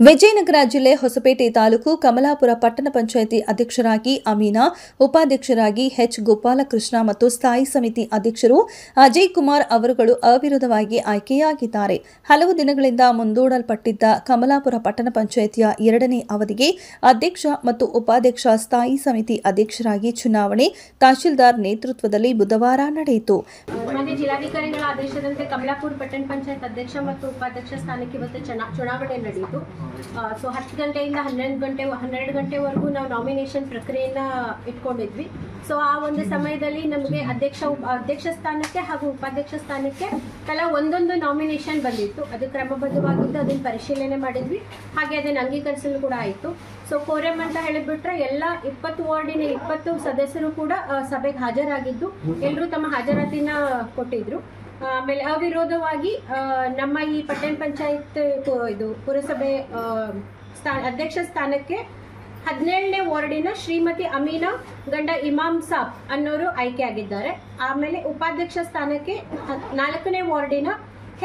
ವಿಜಯನಗರ ಜಿಲ್ಲೆ ಹೊಸಪೇಟೆ ತಾಲೂಕು ಕಮಲಾಪುರ ಪಟ್ಟಣ ಪಂಚಾಯಿತಿ ಅಧ್ಯಕ್ಷರಾಗಿ ಅಮೀನಾ, ಉಪಾಧ್ಯಕ್ಷರಾಗಿ ಎಚ್ ಗೋಪಾಲಕೃಷ್ಣ ಮತ್ತು ಸ್ಥಾಯಿ ಸಮಿತಿ ಅಧ್ಯಕ್ಷರು ಅಜಯ್ ಕುಮಾರ್ ಅವರುಗಳು ಅವಿರೋಧವಾಗಿ ಆಯ್ಕೆಯಾಗಿದ್ದಾರೆ. ಹಲವು ದಿನಗಳಿಂದ ಮುಂದೂಡಲ್ಪಟ್ಟಿದ್ದ ಕಮಲಾಪುರ ಪಟ್ಟಣ ಪಂಚಾಯಿತಿಯ 2ನೇ ಅವಧಿಗೆ ಅಧ್ಯಕ್ಷ ಮತ್ತು ಉಪಾಧ್ಯಕ್ಷ ಸ್ಥಾಯಿ ಸಮಿತಿ ಅಧ್ಯಕ್ಷರಾಗಿ ಚುನಾವಣೆ ತಹಶೀಲ್ದಾರ್ ನೇತೃತ್ವದಲ್ಲಿ ಬುಧವಾರ ನಡೆಯಿತು. ಜಿಲ್ಲಾಧಿಕಾರಿಗಳ ಆದೇಶದಂತೆ ಕಮಲಾಪುರ ಪಟ್ಟಣ ಪಂಚಾಯತ್ ಅಧ್ಯಕ್ಷ ಮತ್ತು ಉಪಾಧ್ಯಕ್ಷ ಸ್ಥಾನಕ್ಕೆ ಇವತ್ತು ಚುನಾವಣೆ ನಡೆಯಿತು. 10 ಗಂಟೆಯಿಂದ 12 ಗಂಟೆವರೆಗೂ ನಾವು ನಾಮಿನೇಷನ್ ಪ್ರಕ್ರಿಯೆಯನ್ನ ಇಟ್ಕೊಂಡಿದ್ವಿ. ಸೊ ಆ ಒಂದು ಸಮಯದಲ್ಲಿ ನಮಗೆ ಅಧ್ಯಕ್ಷ ಸ್ಥಾನಕ್ಕೆ ಹಾಗೂ ಉಪಾಧ್ಯಕ್ಷ ಸ್ಥಾನಕ್ಕೆ ತಲಾ ಒಂದೊಂದು ನಾಮಿನೇಷನ್ ಬಂದಿತ್ತು. ಅದು ಕ್ರಮಬದ್ಧವಾಗಿದ್ದು ಅದನ್ನು ಪರಿಶೀಲನೆ ಮಾಡಿದ್ವಿ, ಹಾಗೆ ಅದನ್ನು ಅಂಗೀಕರಿಸಲು ಕೂಡ ಆಯಿತು. ಸೊ ಕೋರಮ್ ಅಂತ ಹೇಳಿಬಿಟ್ರೆ ಎಲ್ಲ 20 ವಾರ್ಡಿನ 20 ಸದಸ್ಯರು ಕೂಡ ಸಭೆಗೆ ಹಾಜರಾಗಿದ್ದು ಎಲ್ಲರೂ ತಮ್ಮ ಹಾಜರಾತಿನ ಕೊಟ್ಟಿದ್ರು. ಆಮೇಲೆ ಅವಿರೋಧವಾಗಿ ನಮ್ಮ ಈ ಪಟ್ಟಣ ಪಂಚಾಯತ್ ಇದು ಪುರಸಭೆ ಅಧ್ಯಕ್ಷ ಸ್ಥಾನಕ್ಕೆ 17ನೇ ವಾರ್ಡಿನ ಶ್ರೀಮತಿ ಅಮೀನಾ ಗಂಡ ಇಮಾಮ್ ಸಾಬ್ ಅನ್ನೋರು ಆಯ್ಕೆಯಾಗಿದ್ದಾರೆ. ಆಮೇಲೆ ಉಪಾಧ್ಯಕ್ಷ ಸ್ಥಾನಕ್ಕೆ 4ನೇ ವಾರ್ಡಿನ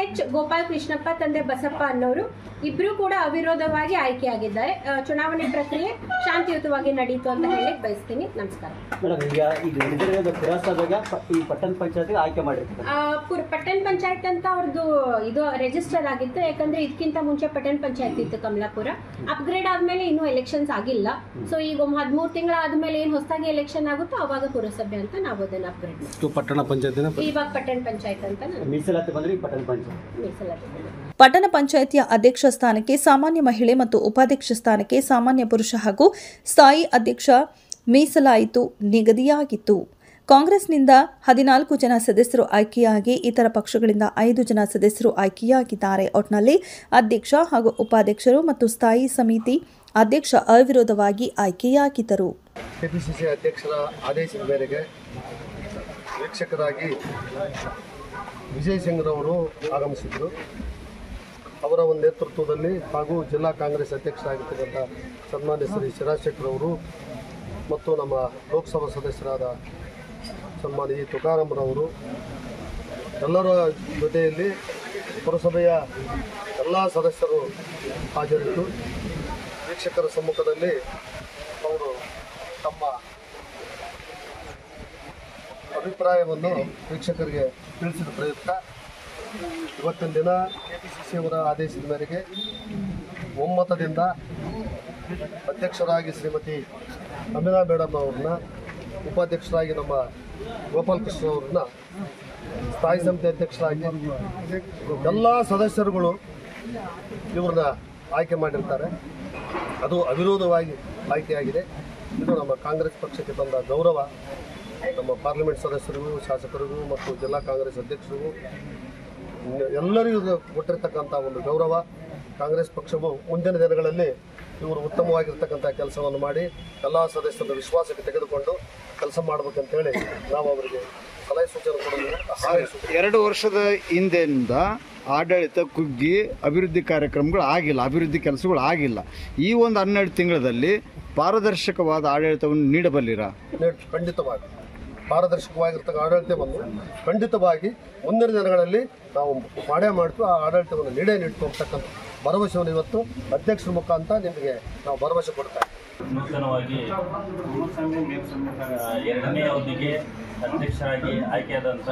ಎಚ್ ಗೋಪಾಲಕೃಷ್ಣಪ್ಪ ತಂದೆ ಬಸಪ್ಪ ಅನ್ನೋರು ಇಬ್ರು ಕೂಡ ಅವಿರೋಧವಾಗಿ ಆಯ್ಕೆಯಾಗಿದ್ದಾರೆ. ಚುನಾವಣೆ ಪ್ರಕ್ರಿಯೆ ಶಾಂತಿಯುತವಾಗಿ ನಡೆಯಿತು ಅಂತ ಹೇಳಿ ಬಯಸ್ತೀನಿ. ನಮಸ್ಕಾರ. ಪಟ್ಟಣ ಪಂಚಾಯತ್ ಅಂತ ಅವ್ರದ್ದು ಇದು ರಿಜಿಸ್ಟರ್ ಆಗಿತ್ತು. ಯಾಕಂದ್ರೆ ಇದಕ್ಕಿಂತ ಮುಂಚೆ ಪಟ್ಟಣ ಪಂಚಾಯತ್ ಇತ್ತು ಕಮಲಾಪುರ. ಅಪ್ಗ್ರೇಡ್ ಆದ್ಮೇಲೆ ಇನ್ನೂ ಎಲೆಕ್ಷನ್ಸ್ ಆಗಿಲ್ಲ. ಸೊ ಈಗ 13 ತಿಂಗಳ ಆದ್ಮೇಲೆ ಏನ್ ಹೊಸದಾಗಿ ಎಲೆಕ್ಷನ್ ಆಗುತ್ತೋ ಅವಾಗ ಪುರಸಭೆ ಅಂತ ನಾವು ಅದನ್ನ ಅಪ್ಗ್ರೇಡ್ ಮಾಡ್ತೀವಿ. ಇವಾಗ ಪಟ್ಟಣ ಪಂಚಾಯತ್ ಅಂತ ಮೀಸಲಾತಿ ಬಂದ್ರೆ ಪಟ್ಟಣ ಪಂಚಾಯತ್ ಪಟ್ಟಣ ಪಂಚಾಯಿತಿಯ ಅಧ್ಯಕ್ಷ ಸ್ಥಾನಕ್ಕೆ ಸಾಮಾನ್ಯ ಮಹಿಳೆ ಮತ್ತು ಉಪಾಧ್ಯಕ್ಷ ಸ್ಥಾನಕ್ಕೆ ಸಾಮಾನ್ಯ ಪುರುಷ ಹಾಗೂ ಸ್ಥಾಯಿ ಅಧ್ಯಕ್ಷ ಮೀಸಲಾಯಿತು ನಿಗದಿಯಾಗಿತ್ತು. ಕಾಂಗ್ರೆಸ್ನಿಂದ 14 ಜನ ಸದಸ್ಯರು ಆಯ್ಕೆಯಾಗಿ ಇತರ ಪಕ್ಷಗಳಿಂದ 5 ಜನ ಸದಸ್ಯರು ಆಯ್ಕೆಯಾಗಿದ್ದಾರೆ. ಒಟ್ನಲ್ಲಿ ಅಧ್ಯಕ್ಷ ಹಾಗೂ ಉಪಾಧ್ಯಕ್ಷರು ಮತ್ತು ಸ್ಥಾಯಿ ಸಮಿತಿ ಅಧ್ಯಕ್ಷ ಅವಿರೋಧವಾಗಿ ಆಯ್ಕೆಯಾಗಿದ್ದರು. ಕೆಪಿಸಿಸಿ ಅಧ್ಯಕ್ಷರ ಆದೇಶದ ಮೇರೆಗೆ ವೀಕ್ಷಕರಾಗಿ ವಿಜಯ್ ಸಿಂಗ್ರವರು ಆಗಮಿಸಿದರು. ಅವರ ಒಂದು ನೇತೃತ್ವದಲ್ಲಿ ಹಾಗೂ ಜಿಲ್ಲಾ ಕಾಂಗ್ರೆಸ್ ಅಧ್ಯಕ್ಷರಾಗಿರ್ತಕ್ಕಂಥ ಸನ್ಮಾನ್ಯ ಶ್ರೀ ಶಿರಾಜ್ ಶೆಟ್ಟರವರು ಮತ್ತು ನಮ್ಮ ಲೋಕಸಭಾ ಸದಸ್ಯರಾದ ಸನ್ಮಾನ್ಯ ತುಕಾರಾಮ್ರವರು ಎಲ್ಲರ ಜೊತೆಯಲ್ಲಿ ಪುರಸಭೆಯ ಎಲ್ಲ ಸದಸ್ಯರು ಹಾಜರಿದ್ದು ವೀಕ್ಷಕರ ಸಮ್ಮುಖದಲ್ಲಿ ಅವರು ತಮ್ಮ ಅಭಿಪ್ರಾಯವನ್ನು ವೀಕ್ಷಕರಿಗೆ ತಿಳಿಸಿದ ಪ್ರಯುಕ್ತ ಇವತ್ತಿನ ದಿನ ಕೆಪಿಸಿಸಿ ಅವರ ಆದೇಶದ ಮೇರೆಗೆ ಒಮ್ಮತದಿಂದ ಅಧ್ಯಕ್ಷರಾಗಿ ಶ್ರೀಮತಿ ಅಮೀನಾ ಮೇಡಮ್ ಅವ್ರನ್ನ, ಉಪಾಧ್ಯಕ್ಷರಾಗಿ ನಮ್ಮ ಗೋಪಾಲಕೃಷ್ಣ ಅವ್ರನ್ನ, ಸ್ಥಾಯಿ ಸಮಿತಿ ಅಧ್ಯಕ್ಷರಾಗಿ ಎಲ್ಲ ಸದಸ್ಯರುಗಳು ಇವ್ರನ್ನ ಆಯ್ಕೆ ಮಾಡಿರ್ತಾರೆ. ಅದು ಅವಿರೋಧವಾಗಿ ಆಯ್ಕೆಯಾಗಿದೆ. ಇದು ನಮ್ಮ ಕಾಂಗ್ರೆಸ್ ಪಕ್ಷಕ್ಕೆ ತಂದ ಗೌರವ. ನಮ್ಮ ಪಾರ್ಲಿಮೆಂಟ್ ಸದಸ್ಯರಿಗೂ, ಶಾಸಕರಿಗೂ ಮತ್ತು ಜಿಲ್ಲಾ ಕಾಂಗ್ರೆಸ್ ಅಧ್ಯಕ್ಷರಿಗೂ ಎಲ್ಲರಿಗೂ ಕೊಟ್ಟಿರ್ತಕ್ಕಂಥ ಒಂದು ಗೌರವ. ಕಾಂಗ್ರೆಸ್ ಪಕ್ಷವು ಮುಂದಿನ ದಿನಗಳಲ್ಲಿ ಇವರು ಉತ್ತಮವಾಗಿರ್ತಕ್ಕಂಥ ಕೆಲಸವನ್ನು ಮಾಡಿ ಎಲ್ಲ ಸದಸ್ಯರ ವಿಶ್ವಾಸಕ್ಕೆ ತೆಗೆದುಕೊಂಡು ಕೆಲಸ ಮಾಡಬೇಕಂತೇಳಿ ನಾವು ಅವರಿಗೆ ಸಲಹೆ ಸೂಚನೆ ಕೊಡೋದು. 2 ವರ್ಷದ ಹಿಂದೆಯಿಂದ ಆಡಳಿತ ಕುಗ್ಗಿ ಅಭಿವೃದ್ಧಿ ಕಾರ್ಯಕ್ರಮಗಳು ಆಗಿಲ್ಲ, ಅಭಿವೃದ್ಧಿ ಕೆಲಸಗಳು ಆಗಿಲ್ಲ. ಈ ಒಂದು 12 ತಿಂಗಳಲ್ಲಿ ಪಾರದರ್ಶಕವಾದ ಆಡಳಿತವನ್ನು ನೀಡಬಲ್ಲಿರಾ? ಖಂಡಿತವಾಗಿ ಪಾರದರ್ಶಕವಾಗಿರ್ತಕ್ಕ ಆಡಳಿತವನ್ನು ಖಂಡಿತವಾಗಿ ಮುಂದಿನ ದಿನಗಳಲ್ಲಿ ನಾವು ಮಾಡೇ ಮಾಡ್ತು. ಆ ಆಡಳಿತವನ್ನು ನೀಡ್ತು ಅಂತಕ್ಕಂಥ ಭರವಸೆಯನ್ನು ಇವತ್ತು ಅಧ್ಯಕ್ಷರ ಮುಖಾಂತರ ನಿಮಗೆ ನಾವು ಭರವಸೆ ಕೊಡ್ತಾ ಇದ್ದೀವಿ. ನೂತನವಾಗಿ 2ನೇ ಅವಧಿಗೆ ಅಧ್ಯಕ್ಷರಾಗಿ ಆಯ್ಕೆಯಾದಂಥ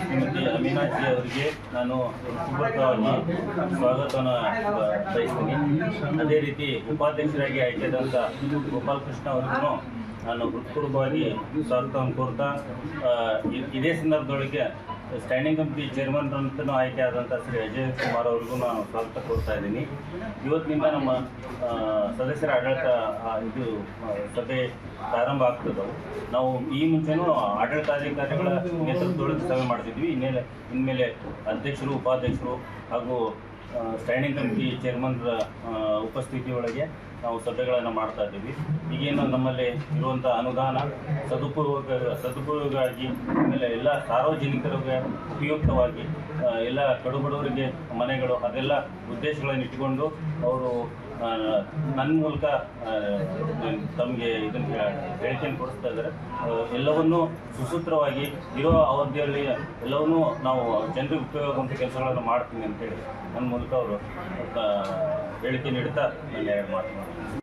ಶ್ರೀಮತಿ ಅಮೀನಾಜಿ ಅವರಿಗೆ ನಾನು ಹೃತ್ಪೂರ್ವಕವಾಗಿ ಸ್ವಾಗತವನ್ನು ಬಯಸ್ತೀನಿ. ಅದೇ ರೀತಿ ಉಪಾಧ್ಯಕ್ಷರಾಗಿ ಆಯ್ಕೆಯಾದಂಥ ಗೋಪಾಲಕೃಷ್ಣ ಅವರಿಗೂ ನಾನು ಹೃತ್ಪೂರ್ವಕವಾಗಿ ಸ್ವಾಗತವನ್ನು ಕೋರ್ತಾ, ಇದೇ ಸಂದರ್ಭದೊಳಗೆ ಸ್ಟ್ಯಾಂಡಿಂಗ್ ಕಮಿಟಿ ಚೇರ್ಮನ್ ಅಂತಲೂ ಆಯ್ಕೆ ಆದಂಥ ಶ್ರೀ ಅಜಯ್ ಕುಮಾರ್ ಅವ್ರಿಗೂ ನಾನು ಸ್ವಾಗತ ಕೋರ್ತಾ ಇದ್ದೀನಿ. ಇವತ್ತಿನಿಂದ ನಮ್ಮ ಸದಸ್ಯರ ಆಡಳಿತ ಇದು ಸಭೆ ಪ್ರಾರಂಭ ಆಗ್ತದವು. ನಾವು ಈ ಮುಂಚೆನೂ ಆಡಳಿತಾಧಿಕಾರಿಗಳ ನೇತೃತ್ವದೊಳಗೆ ಸಭೆ ಮಾಡ್ತಿದ್ವಿ. ಇನ್ಮೇಲೆ ಅಧ್ಯಕ್ಷರು, ಉಪಾಧ್ಯಕ್ಷರು ಹಾಗೂ ಸ್ಟ್ಯಾಂಡಿಂಗ್ ಕಮಿಟಿ ಚೇರ್ಮನ್ರ ಉಪಸ್ಥಿತಿಯೊಳಗೆ ನಾವು ಸಭೆಗಳನ್ನು ಮಾಡ್ತಾ ಇದ್ದೀವಿ. ಈಗೇನು ನಮ್ಮಲ್ಲಿ ಇರುವಂಥ ಅನುದಾನ ಸದುಪಯೋಗ ಆಗಿ ಆಮೇಲೆ ಎಲ್ಲ ಸಾರ್ವಜನಿಕರಿಗೆ ಉಪಯುಕ್ತವಾಗಿ ಎಲ್ಲ ಕಡುಬಡವರಿಗೆ ಮನೆಗಳು ಅದೆಲ್ಲ ಉದ್ದೇಶಗಳನ್ನು ಇಟ್ಟುಕೊಂಡು ಅವರು ನನ್ನ ಮೂಲಕ ತಮಗೆ ಇದನ್ನು ಹೇಳಿಕೆಯನ್ನು ಕೊಡಿಸ್ತಾ ಇದ್ದಾರೆ. ಎಲ್ಲವನ್ನೂ ಸುಸೂತ್ರವಾಗಿ ಇರೋ ಅವಧಿಯಲ್ಲಿ ಎಲ್ಲವನ್ನೂ ನಾವು ಜನರಿಗೆ ಉಪಯೋಗ ಕೆಲಸಗಳನ್ನು ಮಾಡ್ತೀನಿ ಅಂತೇಳಿ ನನ್ನ ಮೂಲಕ ಅವರು ಹೇಳಿಕೆ ನೀಡುತ್ತಾ ನಾನು ಎರಡು ಮಾತು